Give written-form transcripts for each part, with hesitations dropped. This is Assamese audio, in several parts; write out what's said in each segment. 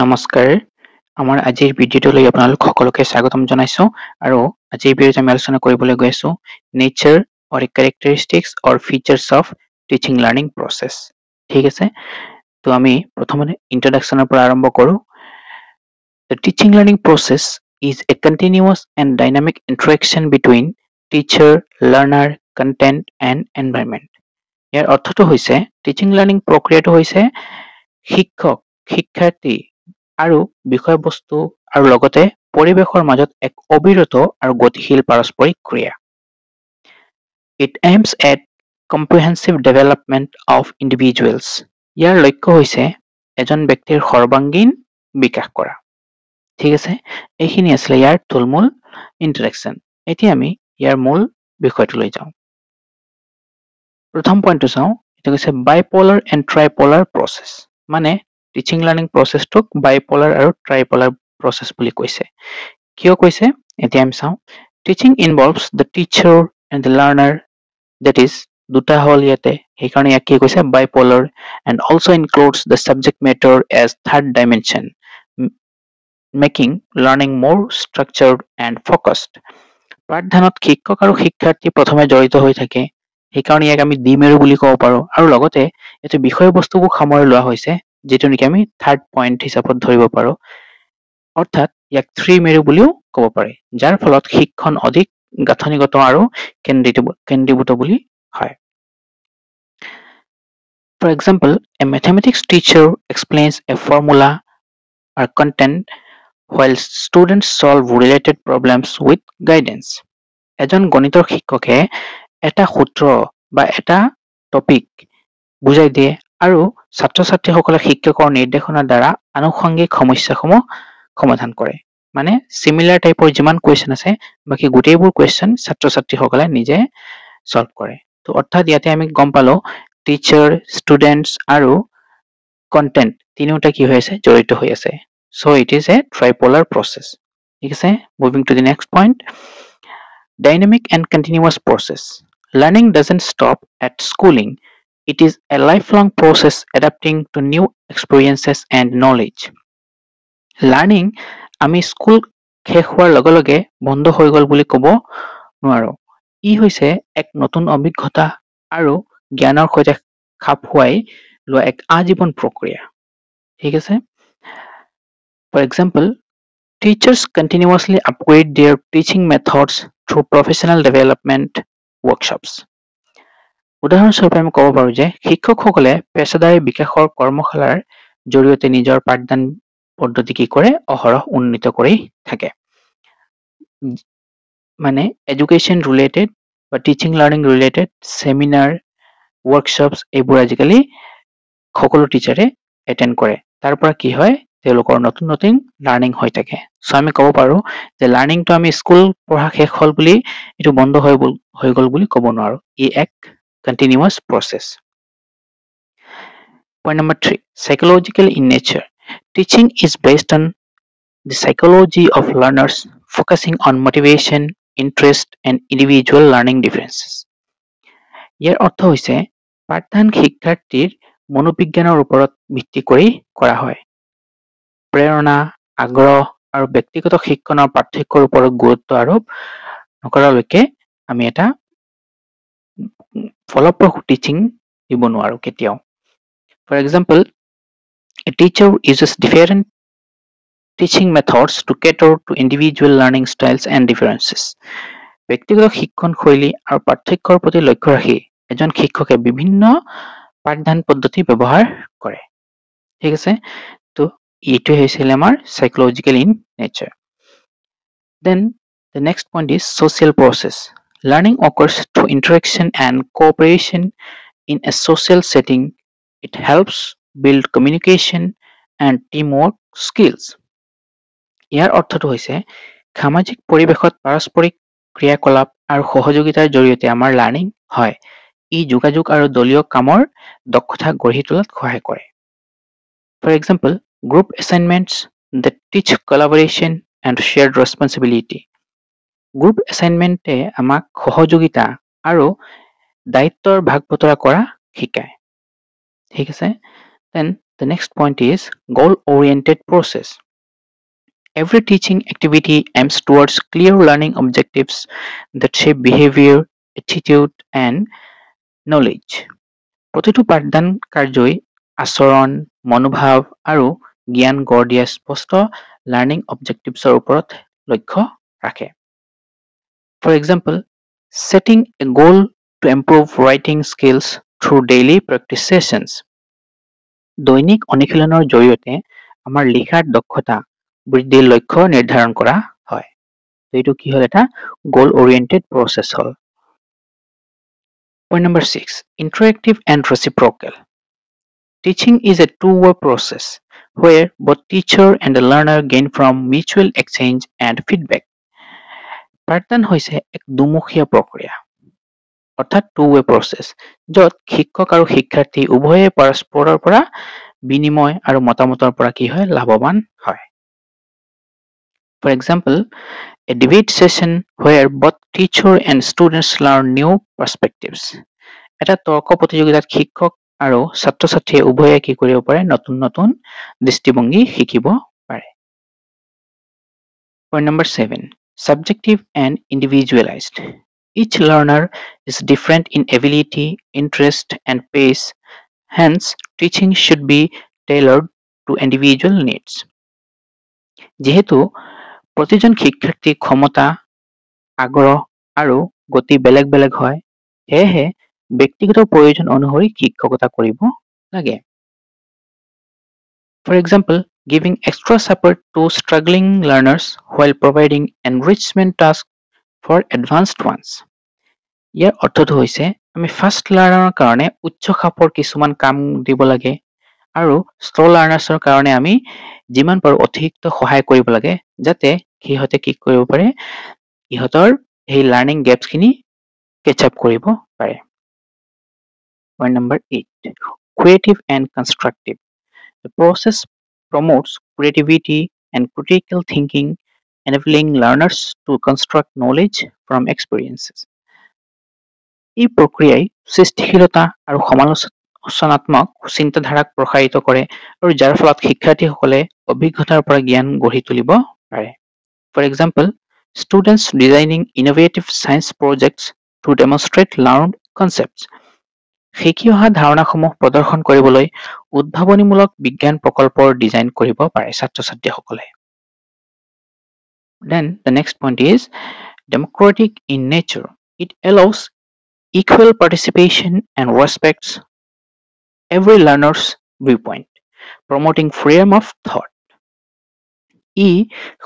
নমস্কাৰ আমাৰ আজিৰ ভিডিঅ'টোলৈ আপোনালোক সকলোকে স্বাগতম জনাইছো আৰু আজিৰ ভিডিঅ'ত আমি আলোচনা কৰিবলৈ গৈ আছো nature or characteristics or features of teaching learning process ঠিক আছে তো আমি প্ৰথমতে ইন্ট্ৰোডাকচনৰ পৰা আৰম্ভ কৰো The teaching learning process is a continuous and dynamic interaction between teacher, learner, content and environment. ইয়াৰ অৰ্থটো হৈছে টিচিং লাৰ্নিং প্ৰক্ৰিয়াটো হৈছে শিক্ষক শিক্ষাৰ্থী আৰু বিষয়বস্তু আৰু লগতে পৰিবেশৰ মাজত এক অবিৰত আৰু গতিশীল পাৰস্পৰিক ক্ৰিয়া It aims at comprehensive development of individuals. ইয়াৰ লক্ষ্য হৈছে এজন ব্যক্তিৰ সৰ্বাংগীন বিকাশ কৰা ঠিক আছে এইখিনি আছিল ইয়াৰ থুলমূল ইন্ট্ৰোডাকচন এতিয়া আমি ইয়াৰ মূল বিষয়টোলৈ যাওঁ প্ৰথম পইণ্টটো চাওঁ এটা হৈছে বাইপোলাৰ এণ্ড ট্ৰাইপোলাৰ প্ৰসেস মানে টিচিং লাৰ্নিং প্ৰসেসটোক বাইপোলাৰ আৰু ট্ৰাইপোলাৰ প্ৰসেস বুলি কৈছে কিয় কৈছে এতিয়া আমি চাওঁ teaching involves the teacher and the learner that is দুটা হল ইয়াতে সেইকাৰণে ইয়াক কি কৈছে bipolar and also includes the subject matter as third dimension making learning more structured and focused পাঠদানত শিক্ষক আৰু শিক্ষাৰ্থী প্ৰথমে জড়িত হৈ থাকে সেইকাৰণে ইয়াক আমি দ্বিমেৰু বুলি ক'ব পাৰো আৰু লগতে এটো বিষয়বস্তুকো সামৰি লোৱা হৈছে যেটো নেকি আমি থাৰ্ড পইণ্ট হিচাপত ধৰিব পাৰো অৰ্থাৎ ইয়াক থ্ৰী মেৰু বুলিও ক'ব পাৰি যাৰ ফলত শিক্ষণ অধিক গাঁথনিগত আৰু কেন্দ্ৰীভূত বুলি হয় For example, a mathematics teacher explains a formula or content while students solve related problems with guidance. এজন গণিতৰ শিক্ষকে এটা সূত্ৰ বা এটা টপিক বুজাই দিয়ে আৰু ছাত্ৰ-ছাত্ৰীসকলে শিক্ষকৰ নিৰ্দেশনাৰ দ্বাৰা আনুষংগিক সমস্যাসমূহ সমাধান কৰে মানে সিমিলাৰ টাইপৰ যিমান কোৱেশ্চন আছে বাকি গোটেইবোৰ কোৱেশ্চন ছাত্ৰ-ছাত্ৰীসকলে নিজে সলভ কৰে তো অৰ্থাৎ ইয়াতে আমি গম পালো টিচাৰ ষ্টুডেন্টস আৰু কন্টেন্ট তিনিওটা কি হৈ আছে জড়িত হৈ আছে so it is a tripolar process ঠিক আছে moving to the next point dynamic and continuous process learning doesn't stop at schooling it is a lifelong process adapting to new experiences and knowledge learning আমি স্কুল শেষ হোৱাৰ লগে লগে বন্ধ হৈ গল বুলি ক'ব নোৱাৰো ই হৈছে এক নতুন অভিজ্ঞতা আৰু জ্ঞানৰ সৈতে খাপ খুৱাই লোৱা এক আজীৱন প্ৰক্ৰিয়া ঠিক আছে For example, teachers continuously upgrade their teaching methods through professional development workshops. উদাহৰণস্বৰূপে আমি ক'ব পাৰো যে শিক্ষকসকলে পেছাদাৰী বিকাশৰ কৰ্মশালাৰ জৰিয়তে নিজৰ পাঠদান পদ্ধতি কি কৰে অহৰহ উন্নীত কৰি থাকে মানে এডুকেশ্যন ৰিলেটেড বা teaching learning related seminar workshops এইবোৰ আজিকালি সকলো টিচাৰে এটেন্ড কৰে তাৰ পৰা কি হয় তেওঁলোকৰ নতুন নতুন লাৰ্নিং হৈ থাকে সো আমি ক'ব পাৰো যে লাৰ্নিংটো আমি স্কুল পঢ়া শেষ হল বুলি এটো বন্ধ হৈ গল বুলি ক'ব নোৱাৰো ই এক continuous process point number 3 psychological in nature teaching is based on the psychology of learners focusing on motivation interest and individual learning differences ইয়াৰ অৰ্থ হৈছে পাঠদান শিক্ষাৰ্থীৰ মনোবিজ্ঞানৰ ওপৰত ভিত্তি কৰি কৰা হয় প্ৰেৰণা আগ্ৰহ আৰু ব্যক্তিগত শিক্ষণৰ পাৰ্থক্যৰ ওপৰত গুৰুত্ব আৰোপ নকৰালৈকে আমি এটা ফলপ্ৰসূ টিচিং দিব নোৱাৰো কেতিয়াও For example, a teacher uses different teaching methods to cater to individual learning styles and differences. ব্যক্তিগত শিক্ষণ শৈলী আৰু পাৰ্থক্যৰ প্ৰতি লক্ষ্য ৰাখি এজন শিক্ষকে বিভিন্ন পাঠদান পদ্ধতি ব্যৱহাৰ কৰে ঠিক আছে তো এইটো হৈছিল আমাৰ psychological in nature then the next point is social process learning occurs through interaction and cooperation in a social setting it helps build communication and teamwork skills ইয়াৰ অৰ্থটো হৈছে সামাজিক পৰিবেশত পাৰস্পৰিক ক্ৰিয়াকলাপ আৰু সহযোগিতাৰ জৰিয়তে আমাৰ লাৰ্নিং হয় ই যোগাযোগ আৰু দলীয় কামৰ দক্ষতা গঢ়ি তোলাত সহায় কৰে For example, group assignments that teach collaboration and shared responsibility. Group assignment আমাক সহযোগিতা আৰু দায়িত্বৰ ভাগ বতৰা কৰা শিকায় ঠিক আছে then The next point is goal-oriented process. Every teaching activity aims towards clear learning objectives that shape behavior, attitude, and knowledge. প্ৰতিটো পাঠদান কাৰ্যই আচৰণ, মনোভাৱ আৰু জ্ঞান গঢ় দিয়া স্পষ্ট লাৰ্নিং অবজেক্টিভছৰ ওপৰত লক্ষ্য ৰাখে। For example, setting a goal to improve writing skills through daily practice sessions. দৈনিক অনুশীলনৰ জৰিয়তে আমাৰ লিখাৰ দক্ষতা বৃদ্ধিৰ লক্ষ্য নিৰ্ধাৰণ কৰা হয়। এইটো কি হ'ল এটা goal oriented process হ'ল। Point number 6, interactive and reciprocal. Teaching is a two-way process where both teacher and the learner gain from mutual exchange and feedback. পাঠদান হৈছে এক দুমুখীয়া প্ৰক্ৰিয়া অৰ্থাৎ two-way process য'ত শিক্ষক আৰু শিক্ষাৰ্থী উভয়ে পৰস্পৰৰ পৰা বিনিময় আৰু মতামতৰ পৰা কি হয় লাভৱান হয়। For example, a debate session where both teacher and students learn new perspectives. এটা তৰ্ক প্ৰতিযোগিতাত শিক্ষক আৰু ছাত্ৰ-ছাত্ৰীয়ে উভয়ে কি কৰিব পাৰে নতুন নতুন দৃষ্টিভংগী শিকিব পাৰে। Point number 7, subjective and individualized. Each learner is different in ability, interest, and pace. Hence, teaching should be tailored to individual needs. যেহেতু প্ৰতিজন শিক্ষাৰ্থীৰ ক্ষমতা, আগ্ৰহ আৰু গতি বেলেগ বেলেগ হয়, সেয়েহে ব্যক্তিগত প্ৰয়োজন অনুসৰি শিক্ষকতা কৰিব লাগে। For example, giving extra support to struggling learners while providing enrichment tasks for advanced ones. ইয়াৰ অৰ্থটো হৈছে আমি ফাৰ্ষ্ট লাৰ্ণাৰৰ কাৰণে উচ্চ খাপৰ কিছুমান কাম দিব লাগে আৰু স্ল' লাৰ্ণাৰ্ছৰ কাৰণে আমি যিমান পাৰো অতিৰিক্ত সহায় কৰিব লাগে যাতে সিহঁতে কি কৰিব পাৰে ইহঁতৰ এই লাৰ্নিং গেপছখিনি কেচ আপ কৰিব পাৰে। Point number 8, creative and constructive. The process promotes creativity and critical thinking, enabling learners to construct knowledge from experiences. এই প্ৰক্ৰিয়াই সৃষ্টিশীলতা আৰু সমালোচনাত্মক চিন্তাধাৰাক প্ৰসাৰিত কৰে আৰু যাৰ ফলত শিক্ষাৰ্থীসকলে অভিজ্ঞতাৰ পৰা জ্ঞান গঢ়ি তুলিব পাৰে। For example, students designing innovative science projects to demonstrate learned concepts. শিকি অহা ধাৰণাসমূহ প্ৰদৰ্শন কৰিবলৈ উদ্ভাৱনীমূলক বিজ্ঞান প্ৰকল্পৰ ডিজাইন কৰিব পাৰে ছাত্ৰ-ছাত্ৰীসকলে। Then the next point is democratic in nature. It allows equal participation and respects every learner's viewpoint, promoting freedom of thought. ই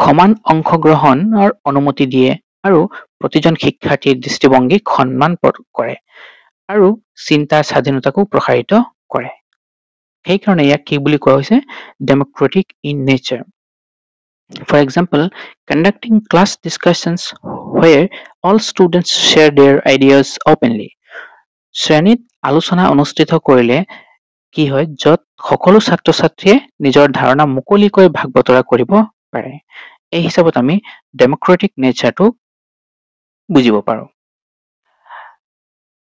সমান অংশগ্ৰহণৰ অনুমতি দিয়ে আৰু প্ৰতিজন শিক্ষাৰ্থীৰ দৃষ্টিভংগীক সন্মান কৰে আৰু চিন্তাৰ স্বাধীনতাকো প্ৰসাৰিত কৰে। সেইকাৰণে ইয়াক কি বুলি কোৱা হৈছে democratic in nature. For example, conducting class discussions where all students share their ideas openly. শ্ৰেণীত আলোচনা অনুষ্ঠিত কৰিলে কি হয় য'ত সকলো ছাত্ৰ-ছাত্ৰীয়ে নিজৰ ধাৰণা মুকলিকৈ ভাগ বতৰা কৰিব পাৰে। এই হিচাপত আমি ডেমক্ৰেটিক নেচাৰটো বুজিব পাৰো।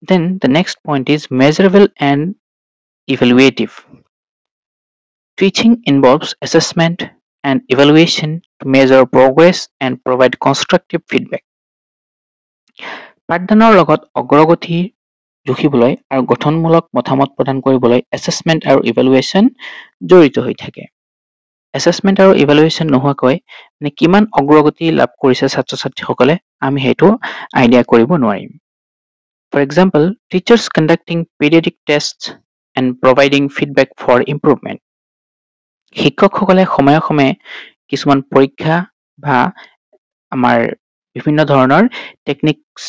Then the next point is measurable and evaluative. Teaching involves assessment and evaluation to measure progress and provide constructive feedback. পাঠদানৰ লগত অগ্ৰগতি জুখিবলৈ আৰু গঠনমূলক মতামত প্ৰদান কৰিবলৈ এছেছমেণ্ট আৰু ইভালুৱেশ্যন জড়িত হৈ থাকে। এছেছমেণ্ট আৰু ইভালুৱেশ্যন নোহোৱাকৈ মানে কিমান অগ্ৰগতি লাভ কৰিছে ছাত্ৰ-ছাত্ৰীসকলে আমি সেইটো আইডিয়া কৰিব নোৱাৰিম। For example, teachers conducting periodic tests and providing feedback for improvement. শিক্ষকসকলে সময়ে সময়ে কিছুমান পৰীক্ষা বা আমাৰ বিভিন্ন ধৰণৰ টেকনিক্স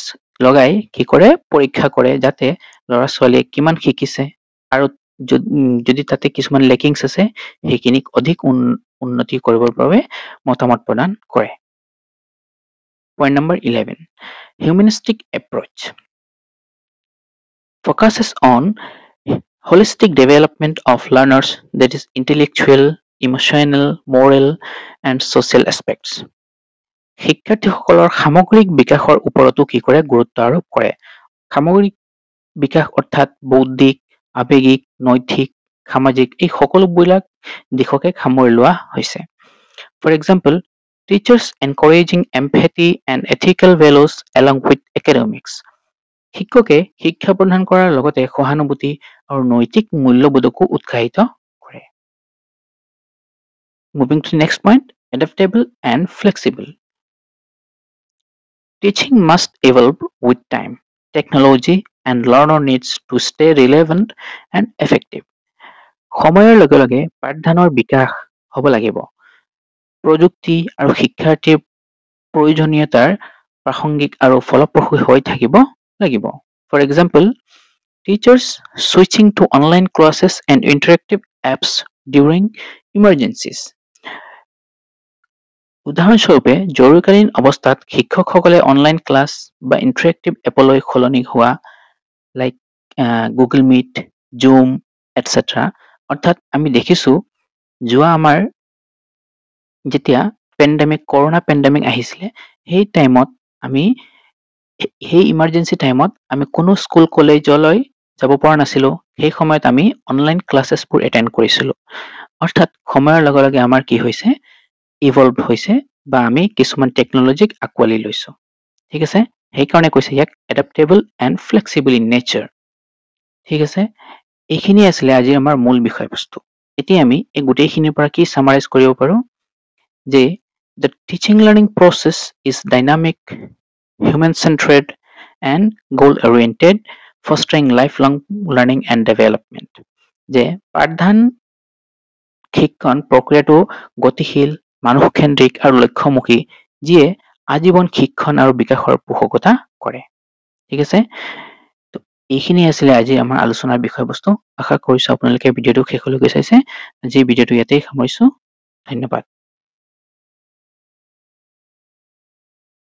লগাই কি কৰে পৰীক্ষা কৰে যাতে ল'ৰা-ছোৱালীয়ে কিমান শিকিছে আৰু যদি তাতে কিছুমান লেকিংছ আছে সেইখিনিক অধিক উন্নতি কৰিবৰ বাবে মতামত প্ৰদান কৰে। Point number 11, humanistic approach. Focuses on holistic development of learners, that is intellectual, emotional, moral, and social aspects. শিক্ষাৰ্থীসকলৰ সামগ্ৰিক বিকাশৰ ওপৰতো কি কৰে গুৰুত্ব আৰোপ কৰে। সামগ্ৰিক বিকাশ অৰ্থাৎ বৌদ্ধিক, আৱেগিক, নৈতিক, সামাজিক এই সকলোবিলাক দিশকে সামৰি লোৱা হৈছে। For example, teachers encouraging empathy and ethical values along with academics. শিক্ষকে শিক্ষা প্ৰদান কৰাৰ লগতে সহানুভূতি আৰু নৈতিক মূল্যবোধকো উৎসাহিত কৰে। Moving to the next point, adaptable and flexible. Teaching must evolve with time, technology, and learner needs to stay relevant and effective. সময়ৰ লগে লগে পাঠদানৰ বিকাশ হ'ব লাগিব। প্ৰযুক্তি আৰু শিক্ষাৰ্থীৰ প্ৰয়োজনীয়তাৰ প্ৰাসংগিক আৰু ফলপ্ৰসূ হৈ থাকিব লাগিব। For example, teachers switching to online classes and interactive apps during emergencies. উদাহৰণস্বৰূপে জৰুৰীকালীন অৱস্থাত শিক্ষকসকলে অনলাইন ক্লাছ বা ইণ্টাৰেক্টিভ এপলৈ সলনি হোৱা লাইক গুগল মিট, জুম এটচেট্ৰা। অৰ্থাৎ আমি দেখিছোঁ যোৱা আমাৰ যেতিয়া কৰোণা পেণ্ডেমিক আহিছিলে সেই টাইমত আমি সেই ইমাৰ্জেঞ্চি টাইমত আমি কোনো স্কুল কলেজলৈ যাব পৰা নাছিলোঁ। সেই সময়ত আমি অনলাইন ক্লাছেছবোৰ এটেণ্ড কৰিছিলোঁ। অৰ্থাৎ সময়ৰ লগে লগে আমাৰ কি হৈছে ইভলভ হৈছে বা আমি কিছুমান টেকনলজিক আঁকোৱালি লৈছোঁ। ঠিক আছে, সেইকাৰণে কৈছে ইয়াক এডাপ্টেবল এণ্ড ফ্লেক্সিবল ইন নেচাৰ। ঠিক আছে, এইখিনি আছিলে আজি আমাৰ মূল বিষয়বস্তু। এতিয়া আমি এই গোটেইখিনিৰ পৰা কি সামাৰাইজ কৰিব পাৰোঁ যে the teaching learning process is dynamic, human-centered, and goal-oriented, fostering lifelong learning and development. যে পাঠদান শিক্ষণ প্ৰক্ৰিয়াটো গতিশীল, মানুহকেন্দ্ৰিক আৰু লক্ষ্যমুখী, যিয়ে আজীৱন শিক্ষণ আৰু বিকাশৰ পোষকতা কৰে। ঠিক আছে, তো এইখিনি আছিলে আজি আমাৰ আলোচনাৰ বিষয়বস্তু। আশা কৰিছোঁ আপোনালোকে ভিডিঅ'টো শেষলৈকে চাইছে। আজি ভিডিঅ'টো ইয়াতেই সামৰিছোঁ। ধন্যবাদ।